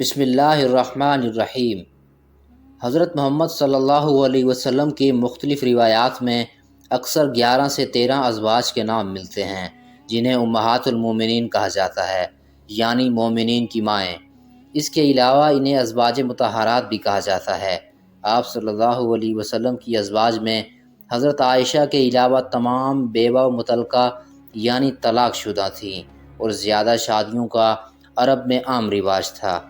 بسم اللہ الرحمن الرحیم۔ حضرت محمد صلی اللہ علیہ وسلم کی مختلف روایات میں اکثر 11 سے 13 ازواج کے نام ملتے ہیں جنہیں امہات المومنین کہا جاتا ہے، یعنی مومنین کی مائیں۔ اس کے علاوہ انہیں ازواج مطہرات بھی کہا جاتا ہے۔ آپ صلی اللہ علیہ وسلم کی ازواج میں حضرت عائشہ کے علاوہ تمام بیوہ و مطلقہ یعنی طلاق شدہ تھیں، اور زیادہ شادیوں کا عرب میں عام رواج تھا۔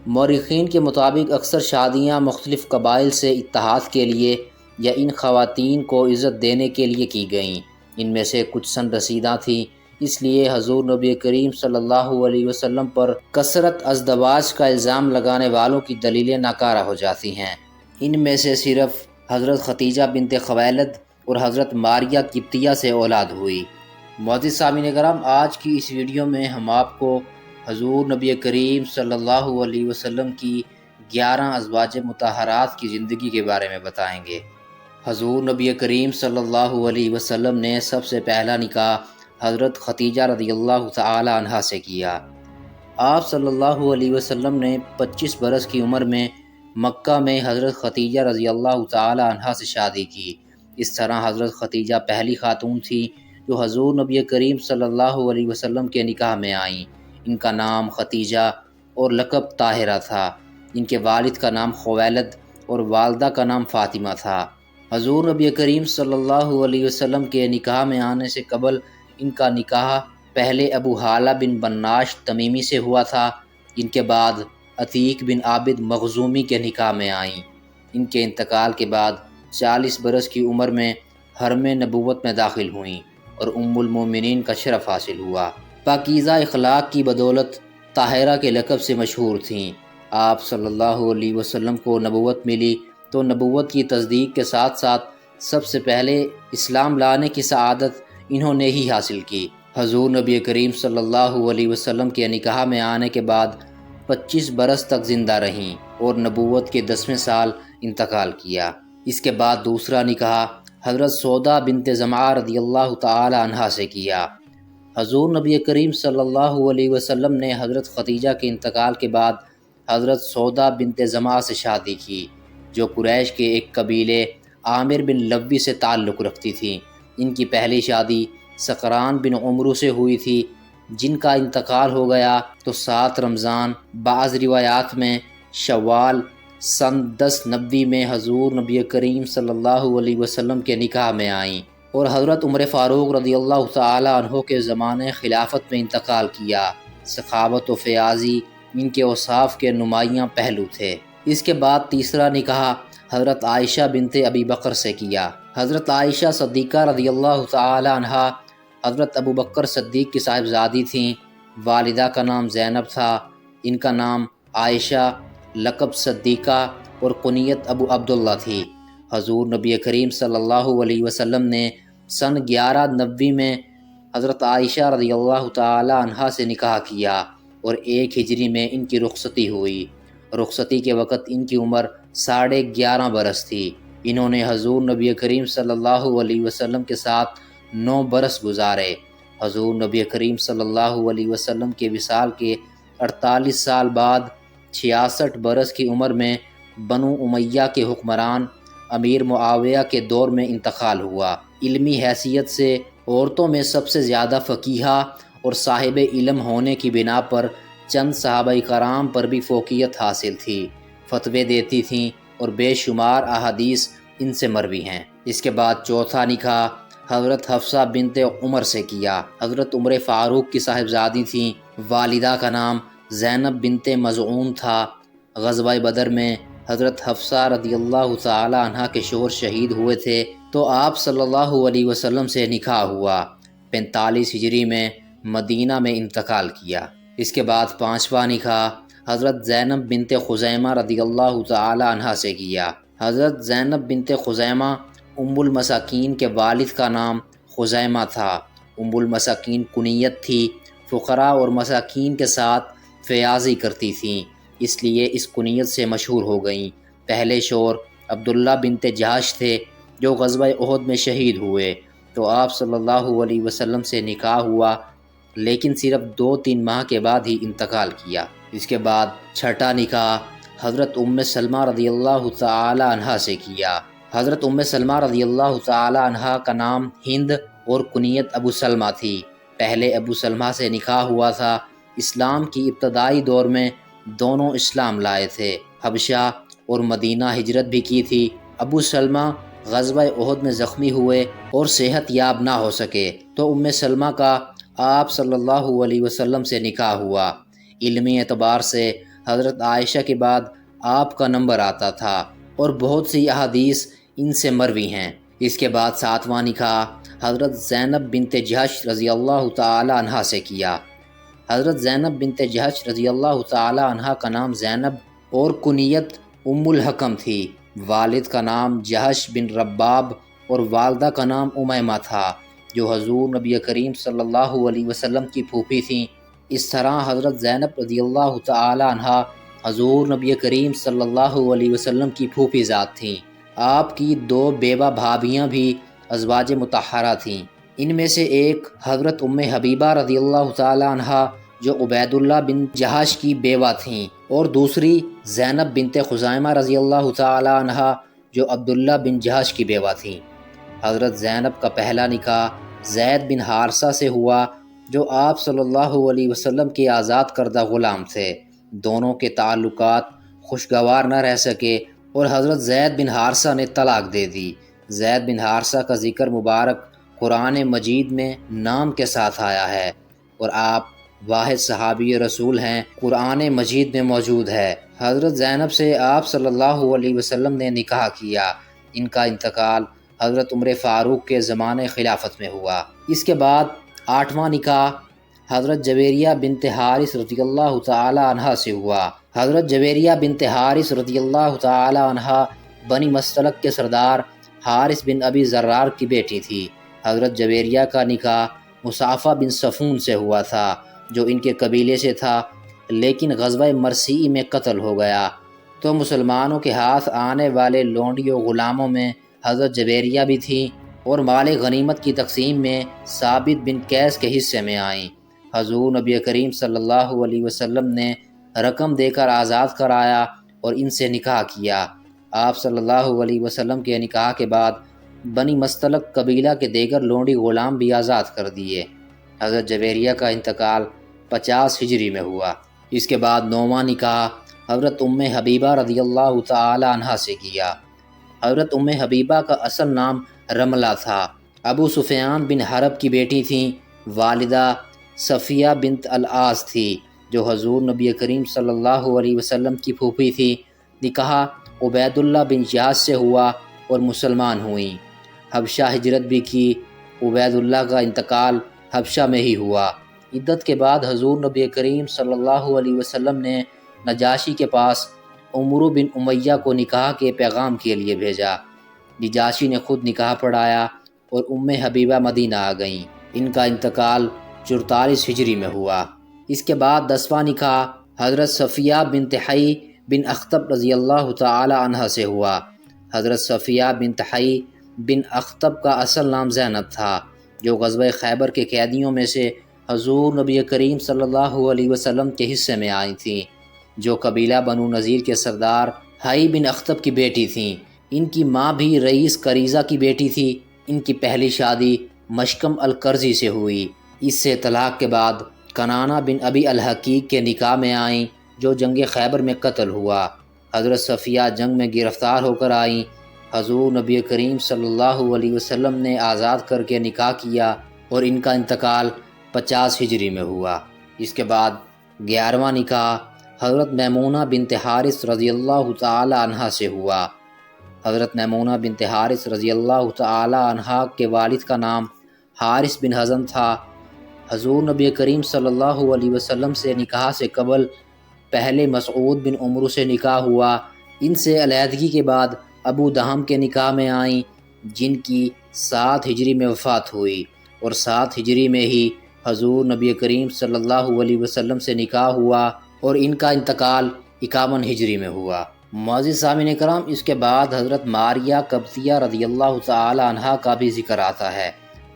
مورخین کے مطابق اکثر شادیاں مختلف قبائل سے اتحاد کے لیے یا ان خواتین کو عزت دینے کے لیے کی گئیں۔ ان میں سے کچھ سن رسیدہ تھیں، اس لیے حضور نبی کریم صلی اللہ علیہ وسلم پر کثرت ازدواج کا الزام لگانے والوں کی دلیلیں ناکارہ ہو جاتی ہیں۔ ان میں سے صرف حضرت ختیجہ بنت خویلد اور حضرت ماریہ قبطیہ سے اولاد ہوئی۔ معزز سامعین کرام، آج کی اس ویڈیو میں ہم آپ کو حضور نبی کریم صلی اللہ علیہ وسلم کی 11 ازواج مطہرات کی زندگی کے بارے میں بتائیں گے۔ حضور نبی کریم صلی اللہ علیہ وسلم نے سب سے پہلا نکاح حضرت ختیجہ رضی اللہ تعالی عنہا سے کیا۔ آپ صلی اللہ علیہ وسلم نے 25 برس کی عمر میں مکہ میں حضرت ختیجہ رضی اللہ تعالی عنہا سے شادی کی۔ اس طرح حضرت ختیجہ پہلی خاتون تھی جو حضور نبی کریم صلی اللہ علیہ وسلم کے نکاح میں آئیں۔ ان کا نام ختیجہ اور لقب طاہرہ تھا۔ ان کے والد کا نام خویلد اور والدہ کا نام فاطمہ تھا۔ حضور نبی کریم صلی اللہ علیہ وسلم کے نکاح میں آنے سے قبل ان کا نکاح پہلے ابو حالہ بن بناش تمیمی سے ہوا تھا۔ ان کے بعد عتیق بن عابد مخزومی کے نکاح میں آئیں۔ ان کے انتقال کے بعد 40 برس کی عمر میں حرم نبوت میں داخل ہوئیں اور ام المومنین کا شرف حاصل ہوا۔ پاکیزہ اخلاق کی بدولت طاہرہ کے لقب سے مشہور تھیں۔ آپ صلی اللہ علیہ وسلم کو نبوت ملی تو نبوت کی تصدیق کے ساتھ ساتھ سب سے پہلے اسلام لانے کی سعادت انہوں نے ہی حاصل کی۔ حضور نبی کریم صلی اللہ علیہ وسلم کے نکاح میں آنے کے بعد 25 برس تک زندہ رہیں اور نبوت کے 10ویں سال انتقال کیا۔ اس کے بعد دوسرا نکاح حضرت سودا بنت زمعہ رضی اللہ تعالی عنہا سے کیا۔ حضور نبی کریم صلی اللہ علیہ وسلم نے حضرت ختیجہ کے انتقال کے بعد حضرت سودا بنت زمعہ سے شادی کی، جو قریش کے ایک قبیلے عامر بن لوی سے تعلق رکھتی تھیں۔ ان کی پہلی شادی سقران بن عمرو سے ہوئی تھی، جن کا انتقال ہو گیا تو 7 رمضان بعض روایات میں شوال سن 1090 میں حضور نبی کریم صلی اللہ علیہ وسلم کے نکاح میں آئیں اور حضرت عمر فاروق رضی اللہ تعالی عنہ کے زمانے خلافت میں انتقال کیا۔ سخاوت و فیاضی ان کے اوصاف کے نمایاں پہلو تھے۔ اس کے بعد تیسرا نکاح حضرت عائشہ بنت ابی بکر سے کیا۔ حضرت عائشہ صدیقہ رضی اللہ تعالی عنہا حضرت ابو بکر صدیق کی صاحبزادی تھیں۔ والدہ کا نام زینب تھا۔ ان کا نام عائشہ، لقب صدیقہ اور کنیت ابو عبداللہ تھی۔ حضور نبی کریم صلی اللہ علیہ وسلم نے سن 1190 میں حضرت عائشہ رضی اللہ تعالی عنہا سے نکاح کیا اور 1 ہجری میں ان کی رخصتی ہوئی۔ رخصتی کے وقت ان کی عمر 11.5 برس تھی۔ انہوں نے حضور نبی کریم صلی اللہ علیہ وسلم کے ساتھ 9 برس گزارے۔ حضور نبی کریم صلی اللہ علیہ وسلم کے وصال کے 48 سال بعد 66 برس کی عمر میں بنو امیہ کے حکمران امیر معاویہ کے دور میں انتقال ہوا۔ علمی حیثیت سے عورتوں میں سب سے زیادہ فقیہہ اور صاحب علم ہونے کی بنا پر چند صحابہ کرام پر بھی فوقیت حاصل تھی، فتوے دیتی تھیں اور بے شمار احادیث ان سے مروی ہیں۔ اس کے بعد چوتھا نکاح حضرت حفصہ بنت عمر سے کیا۔ حضرت عمر فاروق کی صاحبزادی تھیں۔ والدہ کا نام زینب بنت مزعون تھا۔ غزوہ بدر میں حضرت حفصہ رضی اللہ تعالی عنہ کے شوہر شہید ہوئے تھے تو آپ صلی اللہ علیہ وسلم سے نکاح ہوا۔ 45 ہجری میں مدینہ میں انتقال کیا۔ اس کے بعد 5واں نکاح حضرت زینب بنت خزیمہ رضی اللہ تعالی عنہ سے کیا۔ حضرت زینب بنت خزیمہ ام المساکین کے والد کا نام خزیمہ تھا۔ ام المساکین کنیت تھی۔ فقراء اور مساکین کے ساتھ فیاضی کرتی تھیں، اس لیے اس کنیت سے مشہور ہو گئیں۔ پہلے شوہر عبداللہ بنت جہش تھے جو غزوہ احد میں شہید ہوئے تو آپ صلی اللہ علیہ وسلم سے نکاح ہوا لیکن صرف 2-3 ماہ کے بعد ہی انتقال کیا۔ اس کے بعد چھٹا نکاح حضرت ام سلمہ رضی اللہ تعالی عنہا سے کیا۔ حضرت ام سلمہ رضی اللہ تعالی عنہا کا نام ہند اور کنیت ابو سلمہ تھی۔ پہلے ابو سلمہ سے نکاح ہوا تھا۔ اسلام کی ابتدائی دور میں دونوں اسلام لائے تھے، حبشہ اور مدینہ ہجرت بھی کی تھی۔ ابو سلمہ غزوہ احد میں زخمی ہوئے اور صحت یاب نہ ہو سکے تو ام سلمہ کا آپ صلی اللہ علیہ وسلم سے نکاح ہوا۔ علمی اعتبار سے حضرت عائشہ کے بعد آپ کا نمبر آتا تھا اور بہت سی احادیث ان سے مروی ہیں۔ اس کے بعد ساتواں نکاح حضرت زینب بنت جہش رضی اللہ تعالی عنہا سے کیا۔ حضرت زینب بنت جہش رضی اللہ تعالی عنہا کا نام زینب اور کنیت ام الحکم تھی۔ والد کا نام جہش بن رباب اور والدہ کا نام امیمہ تھا، جو حضور نبی کریم صلی اللہ علیہ وسلم کی پھوپھی تھیں۔ اس طرح حضرت زینب رضی اللہ تعالی عنہا حضور نبی کریم صلی اللہ علیہ وسلم کی پھوپھی ذات تھیں۔ آپ کی 2 بیوہ بھابیاں بھی ازواج مطہرہ تھیں۔ ان میں سے ایک حضرت ام حبیبہ رضی اللہ تعالی عنہا جو عبید اللہ بن جہش کی بیوہ تھیں، اور دوسری زینب بنت خزائمہ رضی اللہ تعالی عنہا جو عبداللہ بن جہش کی بیوہ تھیں۔ حضرت زینب کا پہلا نکاح زید بن حارثہ سے ہوا، جو آپ صلی اللہ علیہ وسلم کے آزاد کردہ غلام تھے۔ دونوں کے تعلقات خوشگوار نہ رہ سکے اور حضرت زید بن حارثہ نے طلاق دے دی۔ زید بن حارثہ کا ذکر مبارک قرآن مجید میں نام کے ساتھ آیا ہے اور آپ واحد صحابی رسول ہیں، قرآن مجید میں موجود ہے۔ حضرت زینب سے آپ صلی اللہ علیہ وسلم نے نکاح کیا۔ ان کا انتقال حضرت عمر فاروق کے زمانے خلافت میں ہوا۔ اس کے بعد 8واں نکاح حضرت جویریہ بنت حارث رضی اللہ تعالی عنہا سے ہوا۔ حضرت جویریہ بنت حارث رضی اللہ تعالی عنہا بنی مستلق کے سردار حارث بن ابی زرار کی بیٹی تھی۔ حضرت جویریہ کا نکاح مصعفہ بن صفون سے ہوا تھا، جو ان کے قبیلے سے تھا، لیکن غزوہ مرسی میں قتل ہو گیا تو مسلمانوں کے ہاتھ آنے والے لونڈیوں غلاموں میں حضرت جویریہ بھی تھیں اور مال غنیمت کی تقسیم میں ثابت بن قیس کے حصے میں آئیں۔ حضور نبی کریم صلی اللہ علیہ وسلم نے رقم دے کر آزاد کرایا اور ان سے نکاح کیا۔ آپ صلی اللہ علیہ وسلم کے نکاح کے بعد بنی مستلق قبیلہ کے دیگر لونڈی غلام بھی آزاد کر دیے۔ حضرت جویریہ کا انتقال 50 ہجری میں ہوا۔ اس کے بعد 9واں نکاح حضرت ام حبیبہ رضی اللہ تعالی عنہا سے کیا۔ حضرت ام حبیبہ کا اصل نام رملہ تھا، ابو سفیان بن حرب کی بیٹی تھیں۔ والدہ صفیہ بنت العاص تھی، جو حضور نبی کریم صلی اللہ علیہ وسلم کی پھوپھی تھی۔ نکاح عبید اللہ بن جہش سے ہوا اور مسلمان ہوئیں۔ حبشہ ہجرت بھی کی۔ عبید اللہ کا انتقال حبشہ میں ہی ہوا۔ عدت کے بعد حضور نبی کریم صلی اللہ علیہ وسلم نے نجاشی کے پاس عمرو بن امیہ کو نکاح کے پیغام کے لیے بھیجا۔ نجاشی نے خود نکاح پڑھایا اور ام حبیبہ مدینہ آ گئیں۔ ان کا انتقال 44 ہجری میں ہوا۔ اس کے بعد 10واں نکاح حضرت صفیہ بنت حی بن اخطب رضی اللہ تعالی عنہ سے ہوا۔ حضرت صفیہ بنت حی بن اخطب کا اصل نام زینب تھا، جو غزوہ خیبر کے قیدیوں میں سے حضور نبی کریم صلی اللہ علیہ وسلم کے حصے میں آئی تھیں، جو قبیلہ بنو نذیر کے سردار حی بن اخطب کی بیٹی تھیں۔ ان کی ماں بھی رئیس قریظہ کی بیٹی تھی۔ ان کی پہلی شادی مشکم القرظی سے ہوئی۔ اس سے طلاق کے بعد کنانہ بن ابی الحقیق کے نکاح میں آئیں، جو جنگ خیبر میں قتل ہوا۔ حضرت صفیہ جنگ میں گرفتار ہو کر آئیں۔ حضور نبی کریم صلی اللہ علیہ وسلم نے آزاد کر کے نکاح کیا اور ان کا انتقال 50 ہجری میں ہوا۔ اس کے بعد 11واں نکاح حضرت میمونہ بنت حارث رضی اللہ تعالی عنہا سے ہوا۔ حضرت میمونہ بنت حارث رضی اللہ تعالی عنہا کے والد کا نام حارث بن حزن تھا۔ حضور نبی کریم صلی اللہ علیہ وسلم سے نکاح سے قبل پہلے مسعود بن عمرو سے نکاح ہوا۔ ان سے علیحدگی کے بعد ابو دہم کے نکاح میں آئیں، جن کی 7 ہجری میں وفات ہوئی، اور 7 ہجری میں ہی حضور نبی کریم صلی اللہ علیہ وسلم سے نکاح ہوا اور ان کا انتقال 51 ہجری میں ہوا۔ معزز سامعین کرام، اس کے بعد حضرت ماریہ قبطیہ رضی اللہ تعالی عنہا کا بھی ذکر آتا ہے۔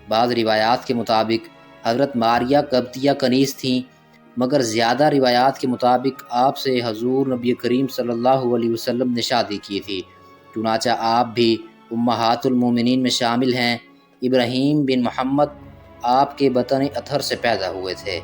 بعض روایات کے مطابق حضرت ماریہ قبطیہ کنیز تھیں، مگر زیادہ روایات کے مطابق آپ سے حضور نبی کریم صلی اللہ علیہ وسلم نے شادی کی تھی، چنانچہ آپ بھی امہات المومنین میں شامل ہیں۔ ابراہیم بن محمد آپ کے بطن اطہر سے پیدا ہوئے تھے۔